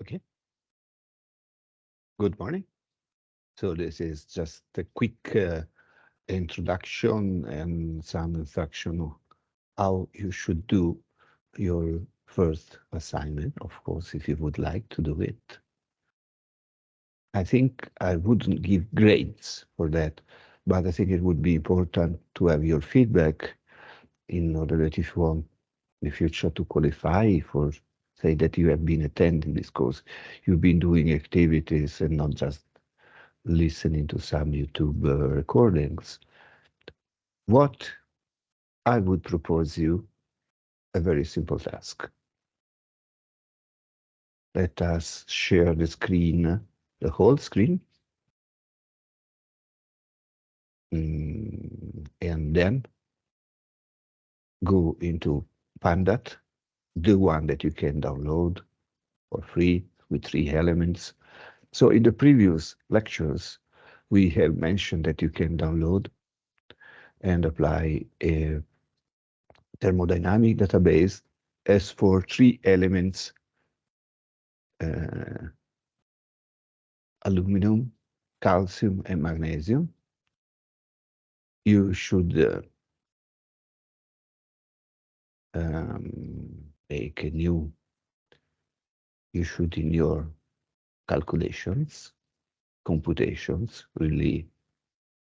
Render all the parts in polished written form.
Okay. Good morning. So this is just a quick introduction and some instruction of how you should do your first assignment, of course, if you would like to do it. I think I wouldn't give grades for that, but I think it would be important to have your feedback in order that if you want in the future to qualify for, say that you have been attending this course, you've been doing activities and not just listening to some YouTube recordings. What I would propose you a very simple task. Let us share the screen, the whole screen, and then go into Pandat, the one that you can download for free with 3 elements. So in the previous lectures, we have mentioned that you can download and apply a thermodynamic database as for 3 elements, aluminum, calcium, and magnesium. You should make a new, you should in your calculations, computations, really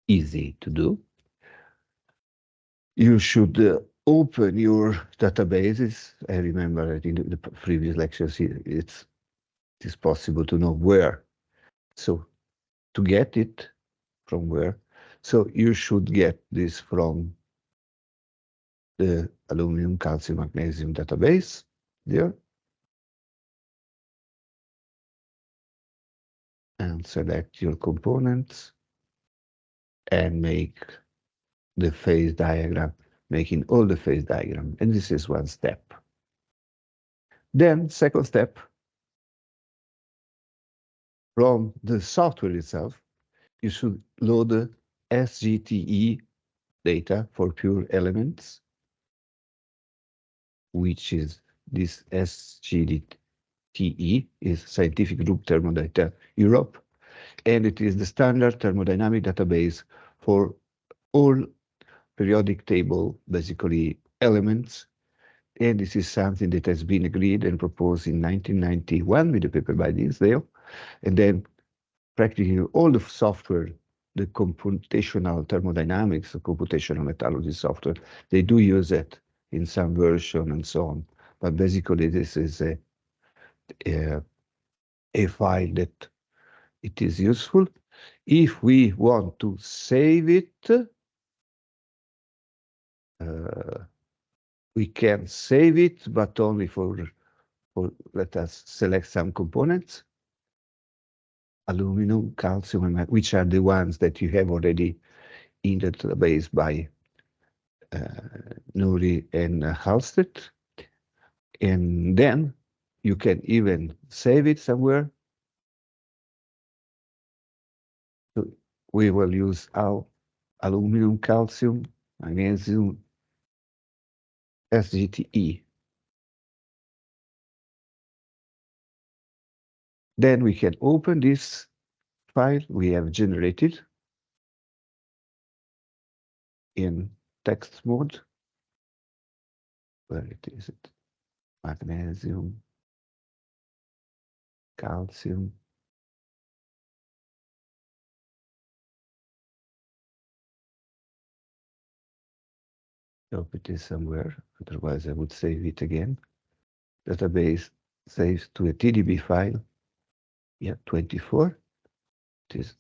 easy to do. You should open your databases. I remember that in the previous lectures, it is possible to know where. So to get it from where? So you should get this from the aluminum, calcium, magnesium database there. And select your components and make the phase diagram, making all the phase diagram. And this is one step. Then second step, from the software itself, you should load the SGTE data for pure elements, which is this SGTE is Scientific Group Thermodata Europe, and it is the standard thermodynamic database for all periodic table, basically elements. And this is something that has been agreed and proposed in 1991 with a paper by Dinsdale. And then practically all the software, the computational thermodynamics, the computational metallurgy software, they do use it in some version and so on. But basically this is a file that it is useful. If we want to save it, we can save it, but only for let us select some components, aluminum, calcium, which are the ones that you have already in the database by Nuri and Halstead. And then you can even save it somewhere. So we will use our aluminum, calcium, magnesium, SGTE. Then we can open this file we have generated in text mode. Where is it? Magnesium, calcium. Hope it is somewhere, otherwise I would save it again. Database saves to a TDB file. Yeah, 24. It is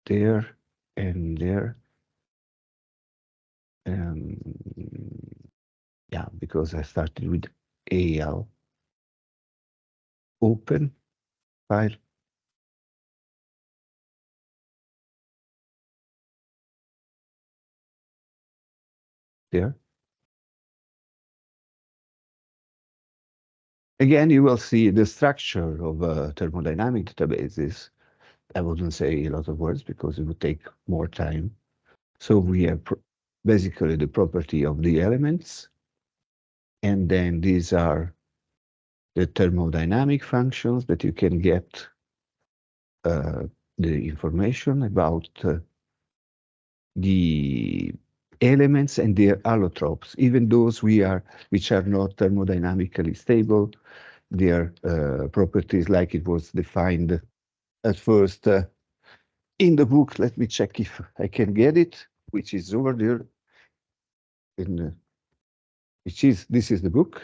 there and there. Yeah, because I started with AL. Open file. There. Again, you will see the structure of thermodynamic databases. I wouldn't say a lot of words because it would take more time. So we have basically the property of the elements. And then these are the thermodynamic functions that you can get the information about the elements and their allotropes, even those which are not thermodynamically stable, their properties like it was defined at first in the book. Let me check if I can get it, which is over there. This is the book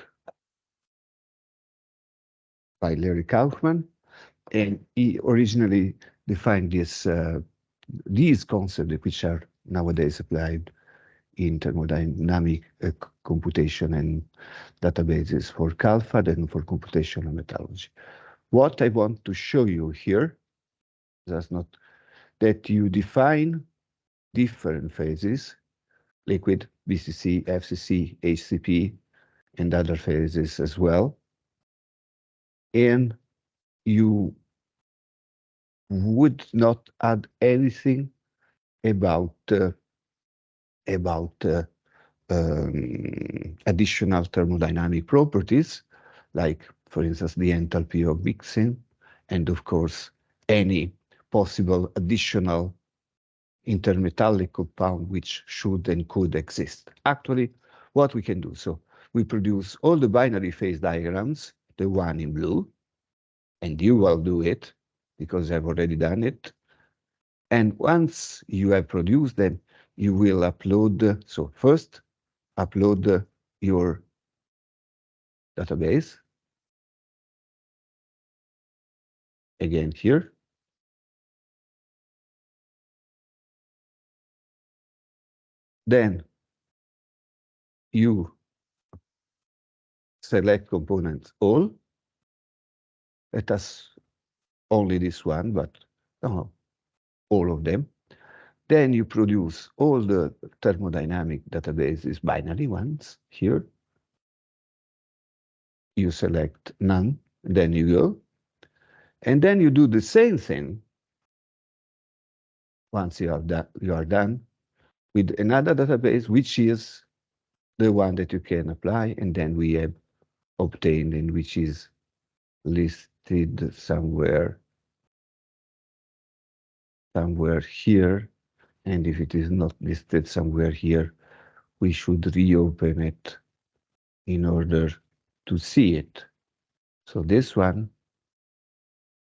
by Larry Kaufman, and he originally defined these concepts which are nowadays applied in thermodynamic computation and databases for CalFAD and for computational metallurgy. What I want to show you here is not that you define different phases, liquid, BCC, FCC, HCP, and other phases as well, and you would not add anything about additional thermodynamic properties, like, for instance, the enthalpy of mixing, and of course, any possible additional intermetallic compound which should and could exist. Actually, what we can do, so we produce all the binary phase diagrams, the one in blue, and you will do it because I've already done it. And once you have produced them, you will upload, so first upload your database, again here. Then you select components all. Let us only this one, but no, all of them. Then you produce all the thermodynamic databases, binary ones here. You select none, then you go. And then you do the same thing once you are done with another database, which is the one that you can apply, and then we have obtained, and which is listed somewhere here. And if it is not listed somewhere here, we should reopen it in order to see it. So this one,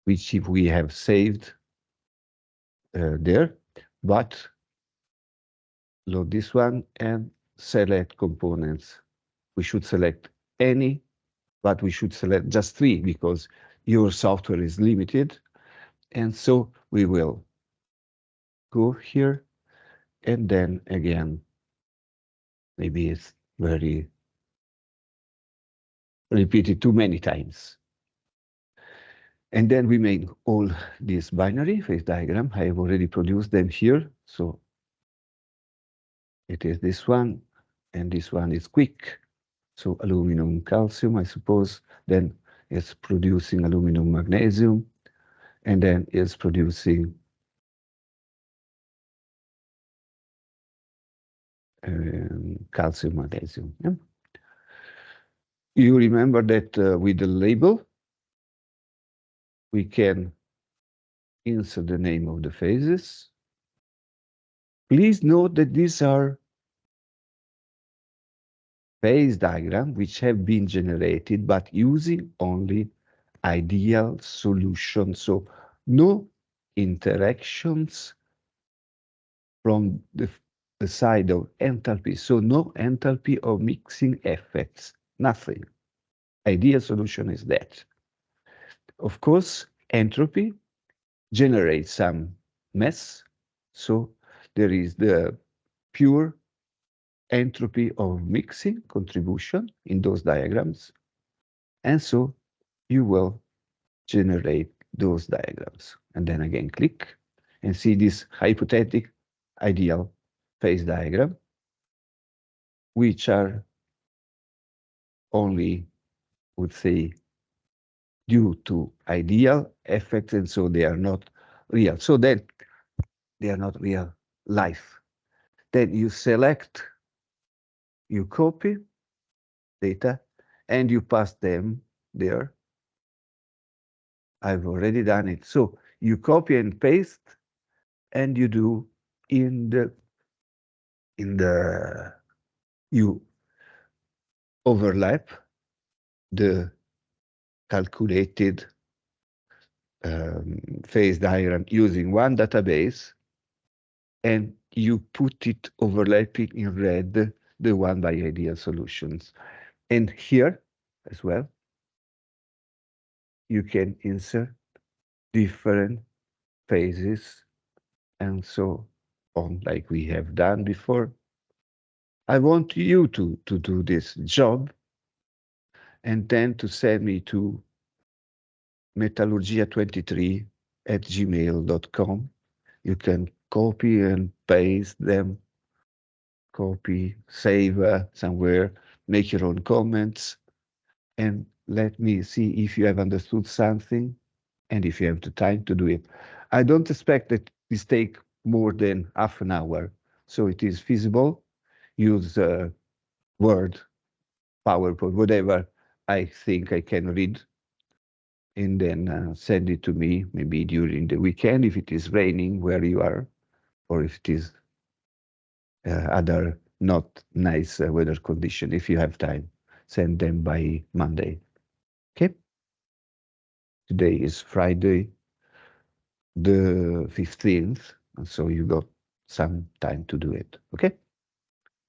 which if we have saved there, but load this one and select components. We should select any, but we should select just 3 because your software is limited. And so we will go here, and then again, maybe it's very repeated too many times. And then we make all this binary phase diagram. I have already produced them here. So it is this one, and this one is quick. So aluminum, calcium, I suppose. Then it's producing aluminum, magnesium, and then it's producing calcium, magnesium. Yeah? You remember that with the label, we can insert the name of the phases. Please note that these are phase diagrams which have been generated, but using only ideal solutions. So no interactions from the side of enthalpy. So no enthalpy of mixing effects, nothing. Ideal solution is that. Of course, entropy generates some mess. So there is the pure entropy of mixing contribution in those diagrams. And so you will generate those diagrams. And then again, click and see this hypothetical ideal phase diagram, which are only, would say, due to ideal effects, and so they are not real. So then they are not real life. Then you select, you copy data, and you pass them there. I've already done it. So you copy and paste, and you do in the you overlap the calculated phase diagram using one database, and you put it overlapping in red the one by ideal solutions. And here as well, you can insert different phases and so on, like we have done before. I want you to do this job and then to send me to metallurgia23@gmail.com. You can copy and paste them, copy, save somewhere, make your own comments, and let me see if you have understood something and if you have the time to do it. I don't expect that this take more than half an hour, so it is feasible. Use Word, PowerPoint, whatever I think I can read, and then send it to me maybe during the weekend if it is raining where you are, or if it is other not nice weather condition. If you have time, send them by Monday. Okay? Today is Friday, the 15th, and so you got some time to do it. Okay?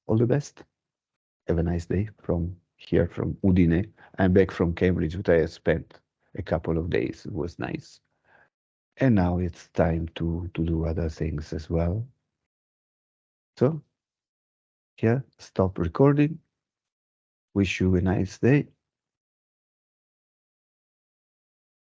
All the best. Have a nice day from here, from Udine. I'm back from Cambridge, but I have spent a couple of days. It was nice. And now it's time to do other things as well. So, here, stop recording. Wish you a nice day.